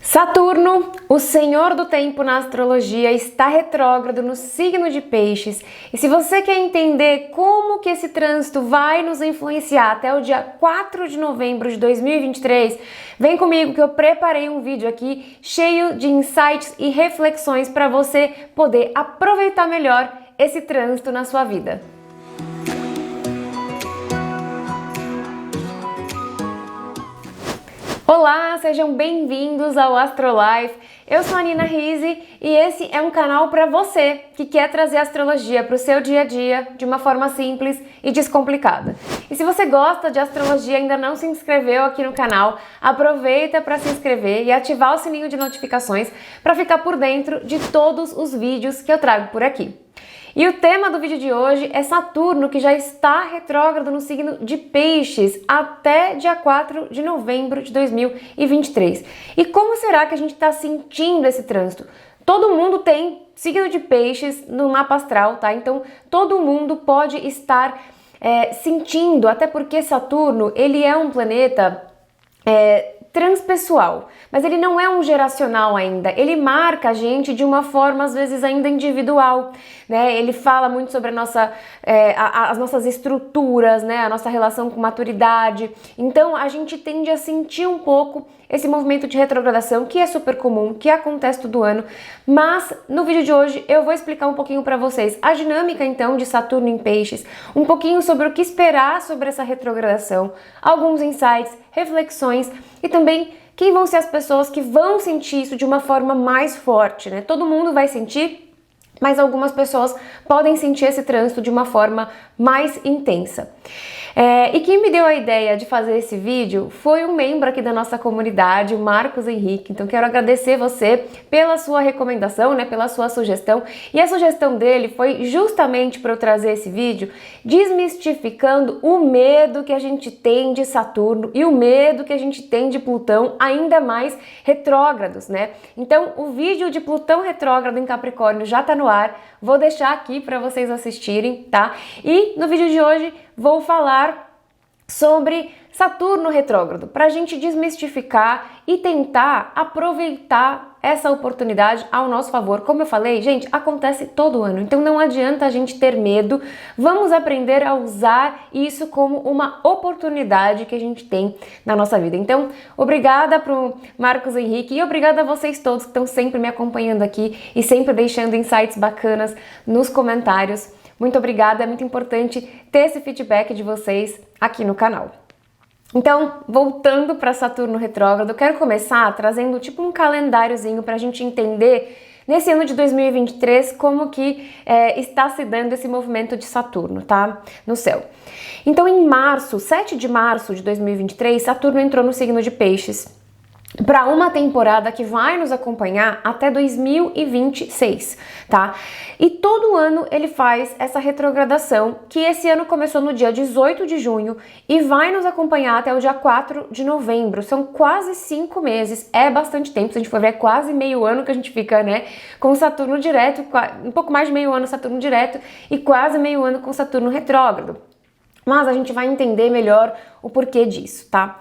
Saturno, o senhor do tempo na astrologia, está retrógrado no signo de Peixes. E se você quer entender como que esse trânsito vai nos influenciar até o dia 4 de novembro de 2023, vem comigo que eu preparei um vídeo aqui cheio de insights e reflexões para você poder aproveitar melhor esse trânsito na sua vida. Olá, sejam bem-vindos ao Astrolife. Eu sou a Nina Rizzi e esse é um canal para você que quer trazer a astrologia para o seu dia a dia de uma forma simples e descomplicada. E se você gosta de astrologia e ainda não se inscreveu aqui no canal, aproveita para se inscrever e ativar o sininho de notificações para ficar por dentro de todos os vídeos que eu trago por aqui. E o tema do vídeo de hoje é Saturno, que já está retrógrado no signo de Peixes até dia 4 de novembro de 2023. E como será que a gente está sentindo esse trânsito? Todo mundo tem signo de Peixes no mapa astral, tá? Então todo mundo pode estar sentindo, até porque Saturno, ele é um planeta transpessoal, mas ele não é um geracional ainda, ele marca a gente de uma forma às vezes ainda individual, né? Ele fala muito sobre as nossas estruturas, né? A nossa relação com maturidade, então a gente tende a sentir um pouco esse movimento de retrogradação, que é super comum, que acontece todo ano, mas no vídeo de hoje eu vou explicar um pouquinho para vocês a dinâmica então de Saturno em Peixes, um pouquinho sobre o que esperar sobre essa retrogradação, alguns insights, reflexões e também quem vão ser as pessoas que vão sentir isso de uma forma mais forte, né? Todo mundo vai sentir, mas algumas pessoas podem sentir esse trânsito de uma forma mais intensa. E quem me deu a ideia de fazer esse vídeo foi um membro aqui da nossa comunidade, o Marcos Henrique. Então quero agradecer você pela sua recomendação, né, pela sua sugestão. E a sugestão dele foi justamente para eu trazer esse vídeo desmistificando o medo que a gente tem de Saturno e o medo que a gente tem de Plutão, ainda mais retrógrados, né? Então o vídeo de Plutão retrógrado em Capricórnio já tá no ar. Vou deixar aqui para vocês assistirem, tá? E no vídeo de hoje vou falar sobre Saturno retrógrado, para a gente desmistificar e tentar aproveitar essa oportunidade ao nosso favor. Como eu falei, gente, acontece todo ano, então não adianta a gente ter medo, vamos aprender a usar isso como uma oportunidade que a gente tem na nossa vida. Então, obrigada pro Marcos Henrique e obrigada a vocês todos que estão sempre me acompanhando aqui e sempre deixando insights bacanas nos comentários. Muito obrigada, é muito importante ter esse feedback de vocês aqui no canal. Então, voltando para Saturno retrógrado, eu quero começar trazendo tipo um calendáriozinho para a gente entender nesse ano de 2023 como que está se dando esse movimento de Saturno, tá? No céu. Então, em março, 7 de março de 2023, Saturno entrou no signo de Peixes para uma temporada que vai nos acompanhar até 2026, tá? E todo ano ele faz essa retrogradação, que esse ano começou no dia 18 de junho e vai nos acompanhar até o dia 4 de novembro. São quase 5 meses, é bastante tempo, se a gente for ver, é quase meio ano que a gente fica, né, com Saturno direto, um pouco mais de meio ano Saturno direto e quase meio ano com Saturno retrógrado. Mas a gente vai entender melhor o porquê disso, tá?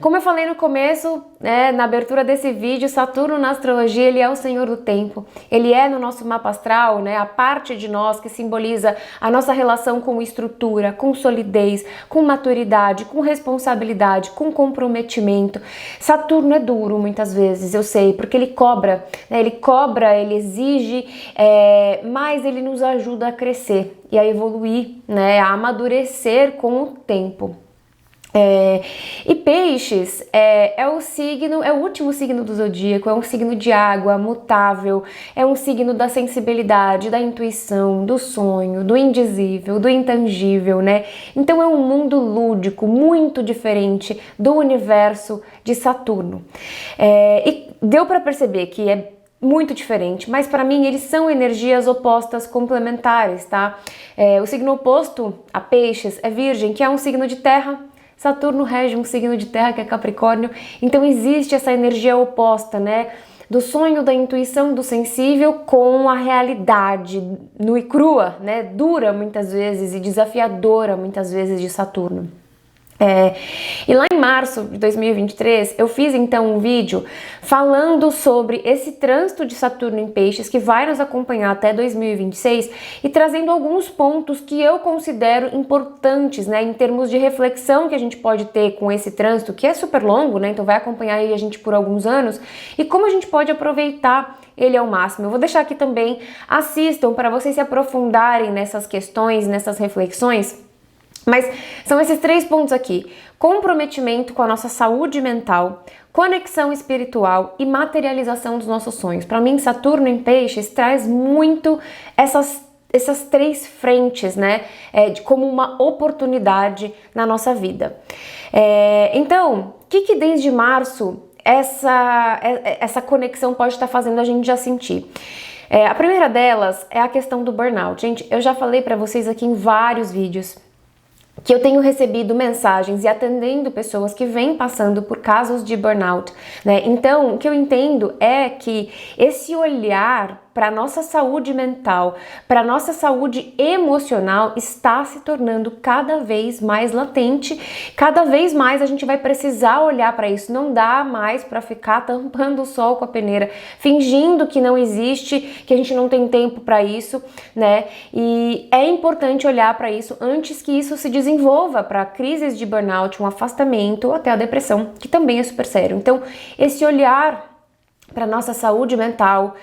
Como eu falei no começo, né, na abertura desse vídeo, Saturno na astrologia, ele é o senhor do tempo. Ele é no nosso mapa astral, né, a parte de nós que simboliza a nossa relação com estrutura, com solidez, com maturidade, com responsabilidade, com comprometimento. Saturno é duro muitas vezes, eu sei, porque ele cobra, né, ele exige, mas ele nos ajuda a crescer e a evoluir, né, a amadurecer com o tempo. E Peixes é o último signo do zodíaco, é um signo de água, mutável, é um signo da sensibilidade, da intuição, do sonho, do indizível, do intangível, né? Então é um mundo lúdico, muito diferente do universo de Saturno. E deu para perceber que é muito diferente, mas para mim eles são energias opostas complementares, tá? O signo oposto a Peixes é Virgem, que é um signo de terra. Saturno rege um signo de terra que é Capricórnio, então existe essa energia oposta, né? Do sonho, da intuição, do sensível com a realidade nua e crua, né? Dura muitas vezes e desafiadora muitas vezes de Saturno. E lá em março de 2023, eu fiz então um vídeo falando sobre esse trânsito de Saturno em Peixes que vai nos acompanhar até 2026 e trazendo alguns pontos que eu considero importantes, né, em termos de reflexão que a gente pode ter com esse trânsito, que é super longo, né, então vai acompanhar aí a gente por alguns anos, e como a gente pode aproveitar ele ao máximo. Eu vou deixar aqui também, assistam para vocês se aprofundarem nessas questões, nessas reflexões. Mas são esses 3 pontos aqui: comprometimento com a nossa saúde mental, conexão espiritual e materialização dos nossos sonhos. Para mim, Saturno em Peixes traz muito essas 3 frentes, né, como uma oportunidade na nossa vida. Então, o que desde março essa conexão pode estar fazendo a gente já sentir? A primeira delas é a questão do burnout. Gente, eu já falei para vocês aqui em vários vídeos que eu tenho recebido mensagens e atendendo pessoas que vêm passando por casos de burnout, né? Então, o que eu entendo é que esse olhar para a nossa saúde mental, para a nossa saúde emocional está se tornando cada vez mais latente, cada vez mais a gente vai precisar olhar para isso. Não dá mais para ficar tampando o sol com a peneira, fingindo que não existe, que a gente não tem tempo para isso, né? E é importante olhar para isso antes que isso se desenvolva para crises de burnout, um afastamento ou até a depressão, que também é super sério. Então, esse olhar para nossa saúde mental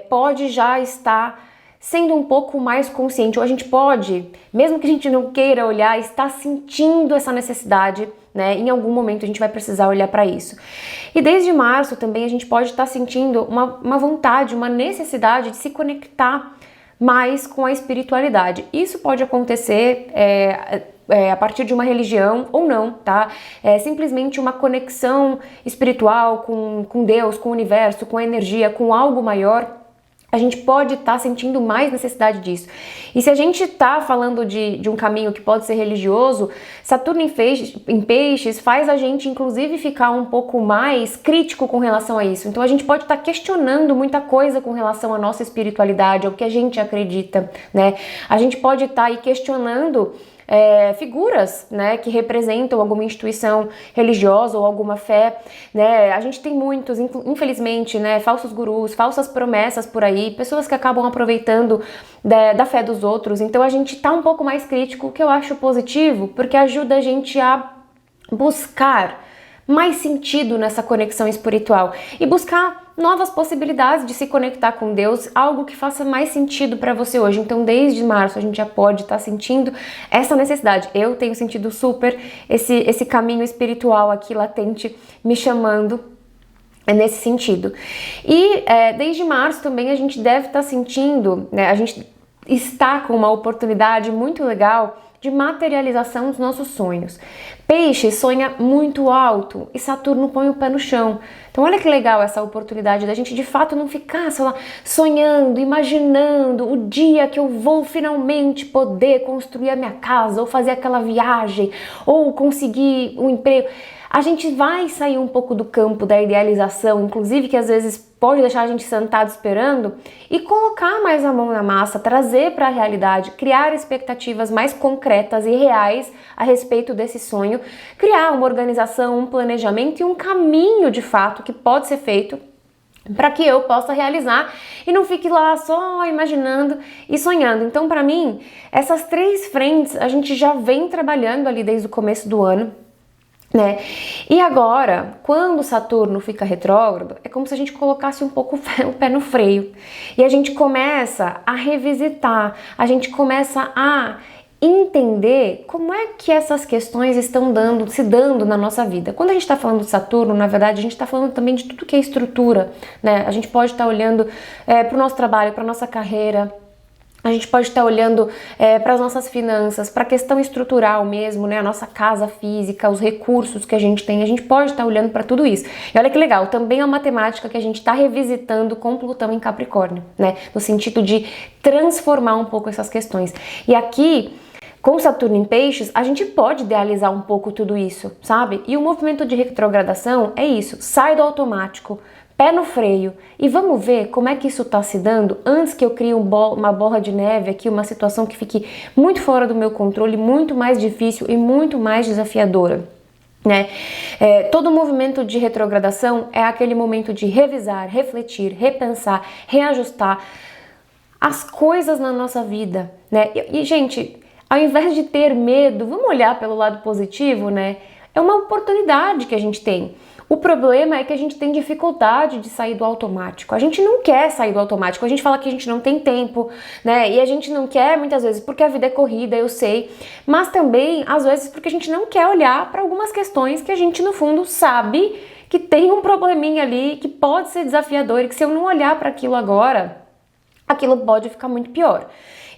pode já estar sendo um pouco mais consciente, ou a gente pode, mesmo que a gente não queira olhar, estar sentindo essa necessidade, né? Em algum momento a gente vai precisar olhar para isso. E desde março também a gente pode estar sentindo uma vontade, uma necessidade de se conectar mais com a espiritualidade. Isso pode acontecer a partir de uma religião ou não, tá? É simplesmente uma conexão espiritual com Deus, com o universo, com a energia, com algo maior. A gente pode estar sentindo mais necessidade disso. E se a gente está falando de um caminho que pode ser religioso, Saturno em Peixes faz a gente, inclusive, ficar um pouco mais crítico com relação a isso. Então, a gente pode estar questionando muita coisa com relação à nossa espiritualidade, ao que a gente acredita, né? A gente pode estar aí questionando figuras, né, que representam alguma instituição religiosa ou alguma fé, né? A gente tem muitos, infelizmente, né, falsos gurus, falsas promessas por aí, pessoas que acabam aproveitando da fé dos outros. Então a gente tá um pouco mais crítico, o que eu acho positivo, porque ajuda a gente a buscar mais sentido nessa conexão espiritual e buscar novas possibilidades de se conectar com Deus, algo que faça mais sentido para você hoje. Então, desde março a gente já pode estar sentindo essa necessidade. Eu tenho sentido super esse caminho espiritual aqui latente me chamando nesse sentido. E desde março também a gente deve estar sentindo, né, a gente está com uma oportunidade muito legal de materialização dos nossos sonhos. Peixe sonha muito alto e Saturno põe o pé no chão. Então olha que legal essa oportunidade da gente de fato não ficar, sei lá, sonhando, imaginando o dia que eu vou finalmente poder construir a minha casa ou fazer aquela viagem ou conseguir um emprego. A gente vai sair um pouco do campo da idealização, inclusive que às vezes pode deixar a gente sentado esperando, e colocar mais a mão na massa, trazer para a realidade, criar expectativas mais concretas e reais a respeito desse sonho, criar uma organização, um planejamento e um caminho de fato que pode ser feito para que eu possa realizar e não fique lá só imaginando e sonhando. Então, para mim, essas 3 frentes a gente já vem trabalhando ali desde o começo do ano, né? E agora, quando Saturno fica retrógrado, é como se a gente colocasse um pouco o pé no freio e a gente começa a revisitar, a gente começa a entender como é que essas questões estão se dando na nossa vida. Quando a gente está falando de Saturno, na verdade, a gente está falando também de tudo que é estrutura, né? A gente pode estar olhando para o nosso trabalho, para a nossa carreira. A gente pode estar olhando para as nossas finanças, para a questão estrutural mesmo, né? A nossa casa física, os recursos que a gente tem, a gente pode estar olhando para tudo isso. E olha que legal, também é uma matemática que a gente está revisitando com Plutão em Capricórnio, né? No sentido de transformar um pouco essas questões. E aqui Com Saturno em Peixes, a gente pode idealizar um pouco tudo isso, sabe? E o movimento de retrogradação é isso, sai do automático, pé no freio e vamos ver como é que isso está se dando antes que eu crie uma bola de neve aqui, uma situação que fique muito fora do meu controle, muito mais difícil e muito mais desafiadora. Né? Todo movimento de retrogradação é aquele momento de revisar, refletir, repensar, reajustar as coisas na nossa vida, né? E gente, ao invés de ter medo, vamos olhar pelo lado positivo, né? É uma oportunidade que a gente tem. O problema é que a gente tem dificuldade de sair do automático. A gente não quer sair do automático. A gente fala que a gente não tem tempo, né? E a gente não quer muitas vezes porque a vida é corrida, eu sei. Mas também, às vezes, porque a gente não quer olhar para algumas questões que a gente, no fundo, sabe que tem um probleminha ali, que pode ser desafiador e que se eu não olhar para aquilo agora, aquilo pode ficar muito pior.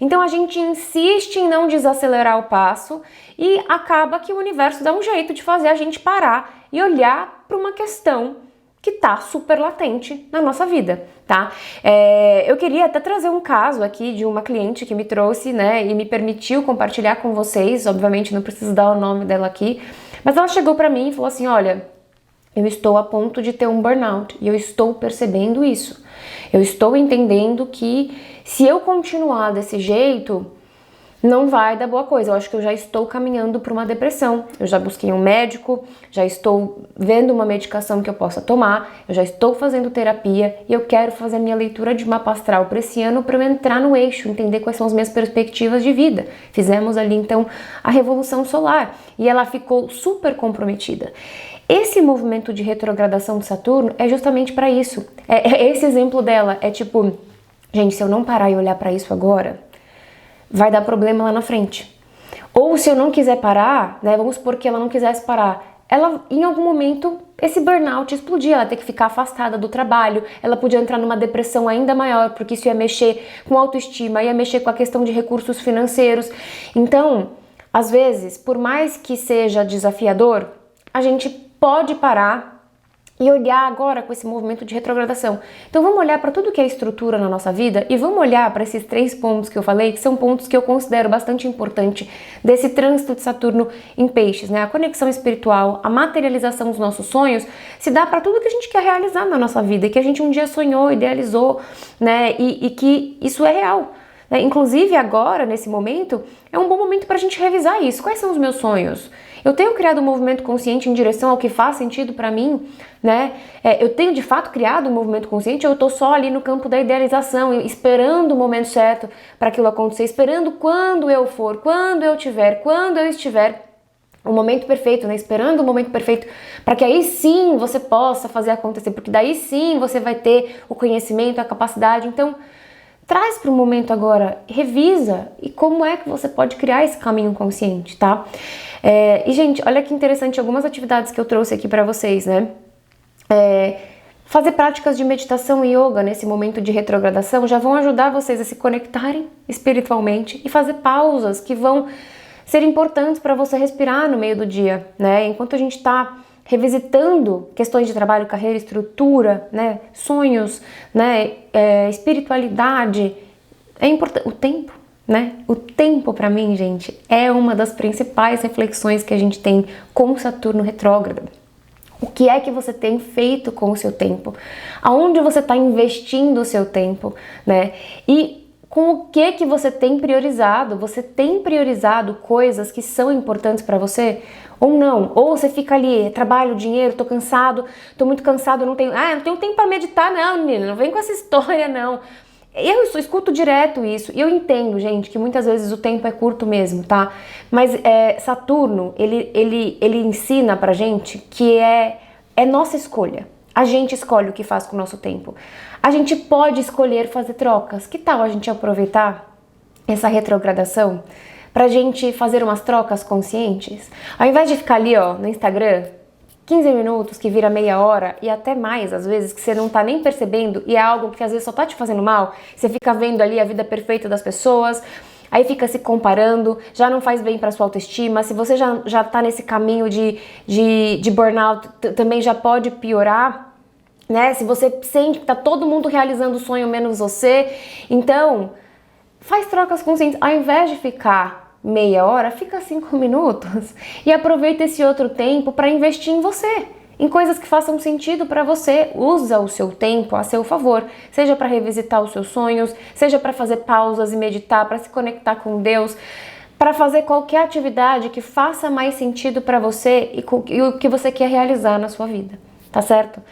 Então a gente insiste em não desacelerar o passo e acaba que o universo dá um jeito de fazer a gente parar e olhar para uma questão que tá super latente na nossa vida, tá? Eu queria até trazer um caso aqui de uma cliente que me trouxe, né, e me permitiu compartilhar com vocês, obviamente não preciso dar o nome dela aqui, mas ela chegou para mim e falou assim, olha, eu estou a ponto de ter um burnout e eu estou percebendo isso. Eu estou entendendo que se eu continuar desse jeito, não vai dar boa coisa. Eu acho que eu já estou caminhando para uma depressão. Eu já busquei um médico, já estou vendo uma medicação que eu possa tomar, eu já estou fazendo terapia e eu quero fazer minha leitura de mapa astral para esse ano para eu entrar no eixo, entender quais são as minhas perspectivas de vida. Fizemos ali então a revolução solar e ela ficou super comprometida. Esse movimento de retrogradação de Saturno é justamente para isso. Esse exemplo dela é tipo, gente, se eu não parar e olhar para isso agora, vai dar problema lá na frente. Ou se eu não quiser parar, né, vamos supor que ela não quisesse parar, ela em algum momento esse burnout explodia, ela ia ter que ficar afastada do trabalho, ela podia entrar numa depressão ainda maior, porque isso ia mexer com autoestima, ia mexer com a questão de recursos financeiros. Então, às vezes, por mais que seja desafiador, a gente pode parar e olhar agora com esse movimento de retrogradação. Então vamos olhar para tudo que é estrutura na nossa vida e vamos olhar para esses 3 pontos que eu falei, que são pontos que eu considero bastante importante desse trânsito de Saturno em Peixes, né? A conexão espiritual, a materialização dos nossos sonhos, se dá para tudo que a gente quer realizar na nossa vida, que a gente um dia sonhou, idealizou, né? E que isso é real. Inclusive agora, nesse momento, é um bom momento para a gente revisar isso. Quais são os meus sonhos? Eu tenho criado um movimento consciente em direção ao que faz sentido para mim, né? Eu tenho de fato criado um movimento consciente ou eu tô só ali no campo da idealização, esperando o momento certo para aquilo acontecer, esperando quando eu for, quando eu tiver, quando eu estiver o momento perfeito, né? Esperando o momento perfeito para que aí sim você possa fazer acontecer, porque daí sim você vai ter o conhecimento, a capacidade. Então, traz para o momento agora, revisa e como é que você pode criar esse caminho consciente, tá? E, gente, olha que interessante algumas atividades que eu trouxe aqui para vocês, né? Fazer práticas de meditação e yoga nesse momento de retrogradação já vão ajudar vocês a se conectarem espiritualmente e fazer pausas que vão ser importantes para você respirar no meio do dia, né? Enquanto a gente está revisitando questões de trabalho, carreira, estrutura, né, sonhos, né, espiritualidade, é importante o tempo, né? O tempo para mim, gente, é uma das principais reflexões que a gente tem com Saturno retrógrado. O que é que você tem feito com o seu tempo? Aonde você está investindo o seu tempo, né? E com o que você tem priorizado? Você tem priorizado coisas que são importantes para você? Ou não? Ou você fica ali, trabalho, dinheiro, tô cansado, tô muito cansado, não tenho tempo para meditar, não, menina, não vem com essa história, não. Eu escuto direto isso, e eu entendo, gente, que muitas vezes o tempo é curto mesmo, tá? Mas Saturno, ele ensina pra gente que é nossa escolha. A gente escolhe o que faz com o nosso tempo. A gente pode escolher fazer trocas. Que tal a gente aproveitar essa retrogradação pra gente fazer umas trocas conscientes? Ao invés de ficar ali, ó, no Instagram, 15 minutos que vira meia hora e até mais, às vezes, que você não tá nem percebendo e é algo que às vezes só tá te fazendo mal, você fica vendo ali a vida perfeita das pessoas, aí fica se comparando, já não faz bem pra sua autoestima, se você já tá nesse caminho de burnout, também já pode piorar, né? Se você sente que tá todo mundo realizando o sonho menos você, então faz trocas conscientes, ao invés de ficar meia hora, fica 5 minutos e aproveita esse outro tempo para investir em você, em coisas que façam sentido para você. Usa o seu tempo a seu favor, seja para revisitar os seus sonhos, seja para fazer pausas e meditar, para se conectar com Deus, para fazer qualquer atividade que faça mais sentido para você e o que você quer realizar na sua vida, tá certo?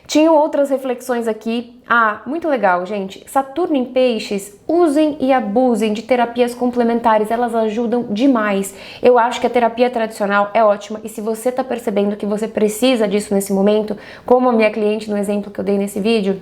Tinham outras reflexões aqui. Muito legal, gente. Saturno em Peixes, usem e abusem de terapias complementares, elas ajudam demais. Eu acho que a terapia tradicional é ótima e se você tá percebendo que você precisa disso nesse momento, como a minha cliente no exemplo que eu dei nesse vídeo,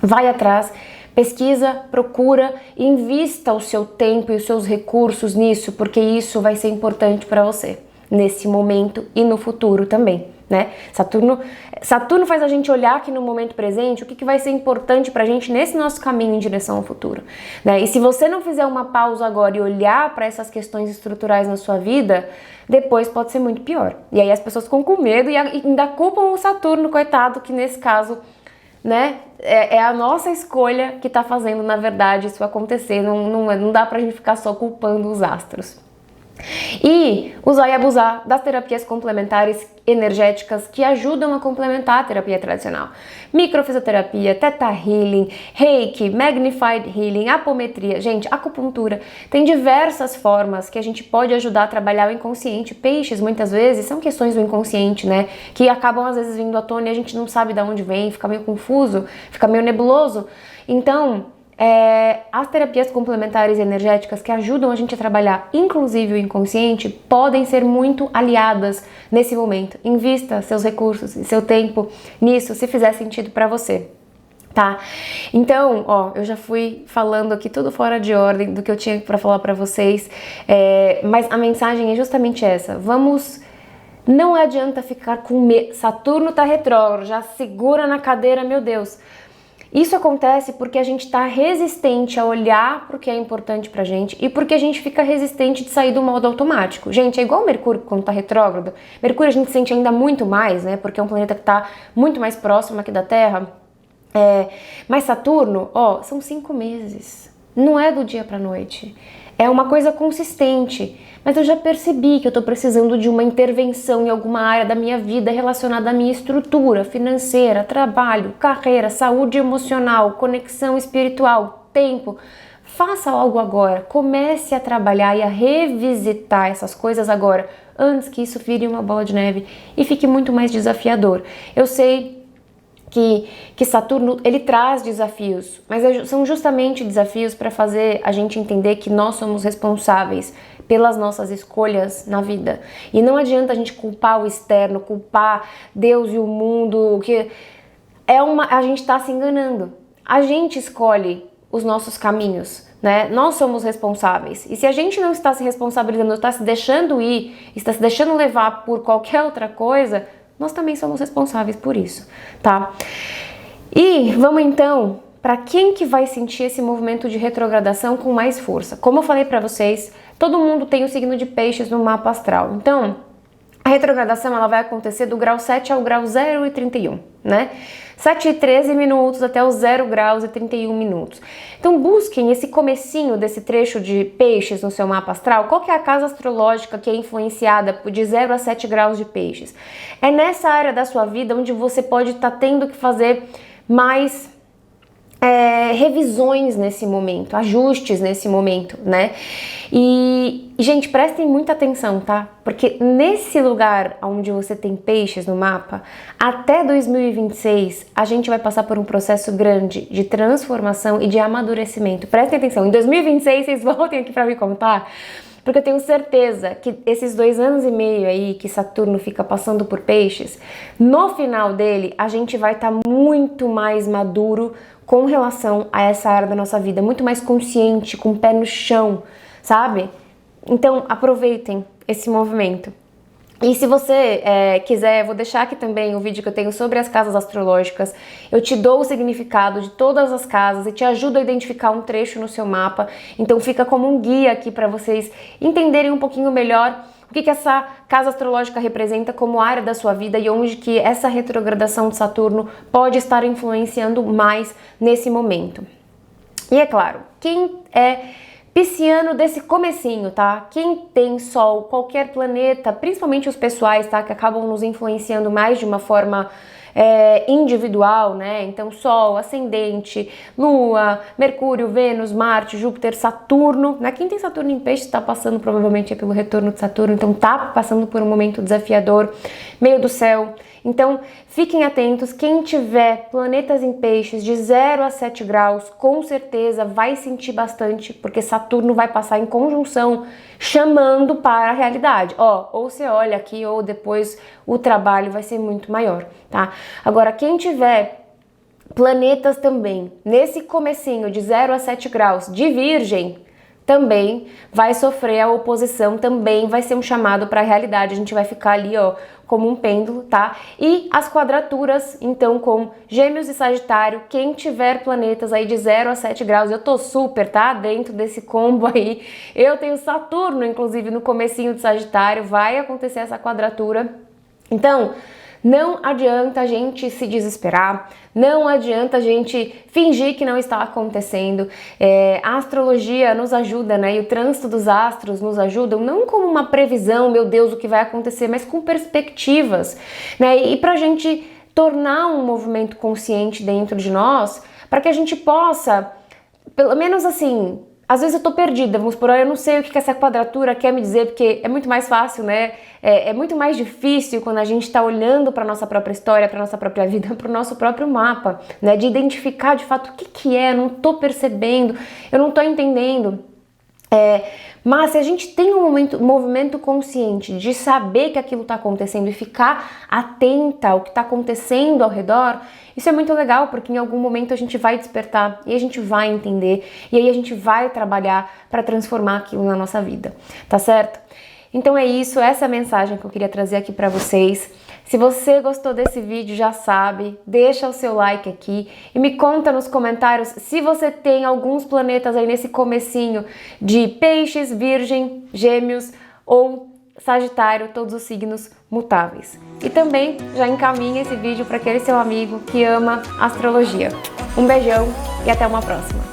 vai atrás, pesquisa, procura e invista o seu tempo e os seus recursos nisso, porque isso vai ser importante para você nesse momento e no futuro também, né? Saturno faz a gente olhar aqui no momento presente o que vai ser importante pra gente nesse nosso caminho em direção ao futuro, né? E se você não fizer uma pausa agora e olhar para essas questões estruturais na sua vida, depois pode ser muito pior. E aí as pessoas ficam com medo e ainda culpam o Saturno, coitado, que nesse caso, né, é a nossa escolha que tá fazendo, na verdade, isso acontecer. Não dá pra gente ficar só culpando os astros. E usar e abusar das terapias complementares energéticas que ajudam a complementar a terapia tradicional. Microfisioterapia, Theta Healing, Reiki, Magnified Healing, apometria, gente, acupuntura. Tem diversas formas que a gente pode ajudar a trabalhar o inconsciente. Peixes, muitas vezes, são questões do inconsciente, né? Que acabam às vezes vindo à tona e a gente não sabe de onde vem, fica meio confuso, fica meio nebuloso. Então, as terapias complementares energéticas que ajudam a gente a trabalhar, inclusive o inconsciente, podem ser muito aliadas nesse momento. Invista seus recursos e seu tempo nisso, se fizer sentido para você, tá? Então, eu já fui falando aqui tudo fora de ordem do que eu tinha para falar para vocês, mas a mensagem é justamente essa. Não adianta ficar com medo. Saturno tá retrógrado, já segura na cadeira, meu Deus. Isso acontece porque a gente está resistente a olhar para o que é importante pra gente e porque a gente fica resistente de sair do modo automático. Gente, é igual o Mercúrio quando está retrógrado. Mercúrio a gente sente ainda muito mais, né? Porque é um planeta que está muito mais próximo aqui da Terra. Mas Saturno, são 5 meses. Não é do dia pra noite. É uma coisa consistente. Mas eu já percebi que eu tô precisando de uma intervenção em alguma área da minha vida relacionada à minha estrutura financeira, trabalho, carreira, saúde emocional, conexão espiritual, tempo. Faça algo agora. Comece a trabalhar e a revisitar essas coisas agora, antes que isso vire uma bola de neve e fique muito mais desafiador. Eu sei que Saturno, ele traz desafios, mas são justamente desafios para fazer a gente entender que nós somos responsáveis pelas nossas escolhas na vida. E não adianta a gente culpar o externo, culpar Deus e o mundo, que a gente está se enganando. A gente escolhe os nossos caminhos, né? Nós somos responsáveis. E se a gente não está se responsabilizando, está se deixando ir, está se deixando levar por qualquer outra coisa, nós também somos responsáveis por isso, tá? E vamos então para quem que vai sentir esse movimento de retrogradação com mais força. Como eu falei para vocês, todo mundo tem o signo de Peixes no mapa astral. Então, a retrogradação ela vai acontecer do grau 7 ao grau 0 e 31, né? 7 e 13 minutos até os 0 graus e 31 minutos. Então busquem esse comecinho desse trecho de Peixes no seu mapa astral. Qual que é a casa astrológica que é influenciada de 0 a 7 graus de Peixes? É nessa área da sua vida onde você pode estar tendo que fazer mais revisões nesse momento, ajustes nesse momento, né? E, gente, prestem muita atenção, tá? Porque nesse lugar onde você tem Peixes no mapa, até 2026, a gente vai passar por um processo grande de transformação e de amadurecimento. Prestem atenção, em 2026 vocês voltem aqui pra me contar, porque eu tenho certeza que esses 2 anos e meio aí que Saturno fica passando por Peixes, no final dele a gente vai estar muito mais maduro com relação a essa área da nossa vida, muito mais consciente, com o pé no chão, sabe? Então aproveitem esse movimento. E se você quiser, eu vou deixar aqui também o vídeo que eu tenho sobre as casas astrológicas. Eu te dou o significado de todas as casas e te ajudo a identificar um trecho no seu mapa. Então fica como um guia aqui para vocês entenderem um pouquinho melhor o que essa casa astrológica representa como área da sua vida e onde que essa retrogradação de Saturno pode estar influenciando mais nesse momento. E é claro, quem é Pisciano desse comecinho, tá? Quem tem Sol, qualquer planeta, principalmente os pessoais, tá? Que acabam nos influenciando mais de uma forma individual, né? Então, Sol, Ascendente, Lua, Mercúrio, Vênus, Marte, Júpiter, Saturno. Né? Quem tem Saturno em Peixes está passando provavelmente pelo retorno de Saturno, então tá passando por um momento desafiador, meio do céu. Então, fiquem atentos, quem tiver planetas em Peixes de 0 a 7 graus, com certeza vai sentir bastante, porque Saturno vai passar em conjunção, chamando para a realidade. Ou você olha aqui, ou depois o trabalho vai ser muito maior, tá? Agora, quem tiver planetas também nesse comecinho de 0 a 7 graus de Virgem, também vai sofrer a oposição, também vai ser um chamado para a realidade. A gente vai ficar ali, como um pêndulo, tá? E as quadraturas, então, com Gêmeos e Sagitário, quem tiver planetas aí de 0 a 7 graus, eu tô super, tá? Dentro desse combo aí. Eu tenho Saturno, inclusive, no comecinho de Sagitário, vai acontecer essa quadratura. Então, não adianta a gente se desesperar, não adianta a gente fingir que não está acontecendo. A astrologia nos ajuda, né? E o trânsito dos astros nos ajudam, não como uma previsão, meu Deus, o que vai acontecer, mas com perspectivas, né? E pra gente tornar um movimento consciente dentro de nós, para que a gente possa, pelo menos assim, às vezes eu tô perdida, vamos por aí, eu não sei o que essa quadratura quer me dizer, porque é muito mais fácil, né? É muito mais difícil quando a gente tá olhando para nossa própria história, para nossa própria vida, para o nosso próprio mapa, né? De identificar de fato o que é, eu não tô percebendo, eu não tô entendendo. Mas se a gente tem um movimento consciente de saber que aquilo está acontecendo e ficar atenta ao que está acontecendo ao redor, isso é muito legal, porque em algum momento a gente vai despertar e a gente vai entender e aí a gente vai trabalhar para transformar aquilo na nossa vida, tá certo? Então é isso, essa é a mensagem que eu queria trazer aqui para vocês. Se você gostou desse vídeo, já sabe, deixa o seu like aqui e me conta nos comentários se você tem alguns planetas aí nesse comecinho de Peixes, Virgem, Gêmeos ou Sagitário, todos os signos mutáveis. E também já encaminha esse vídeo para aquele seu amigo que ama astrologia. Um beijão e até uma próxima!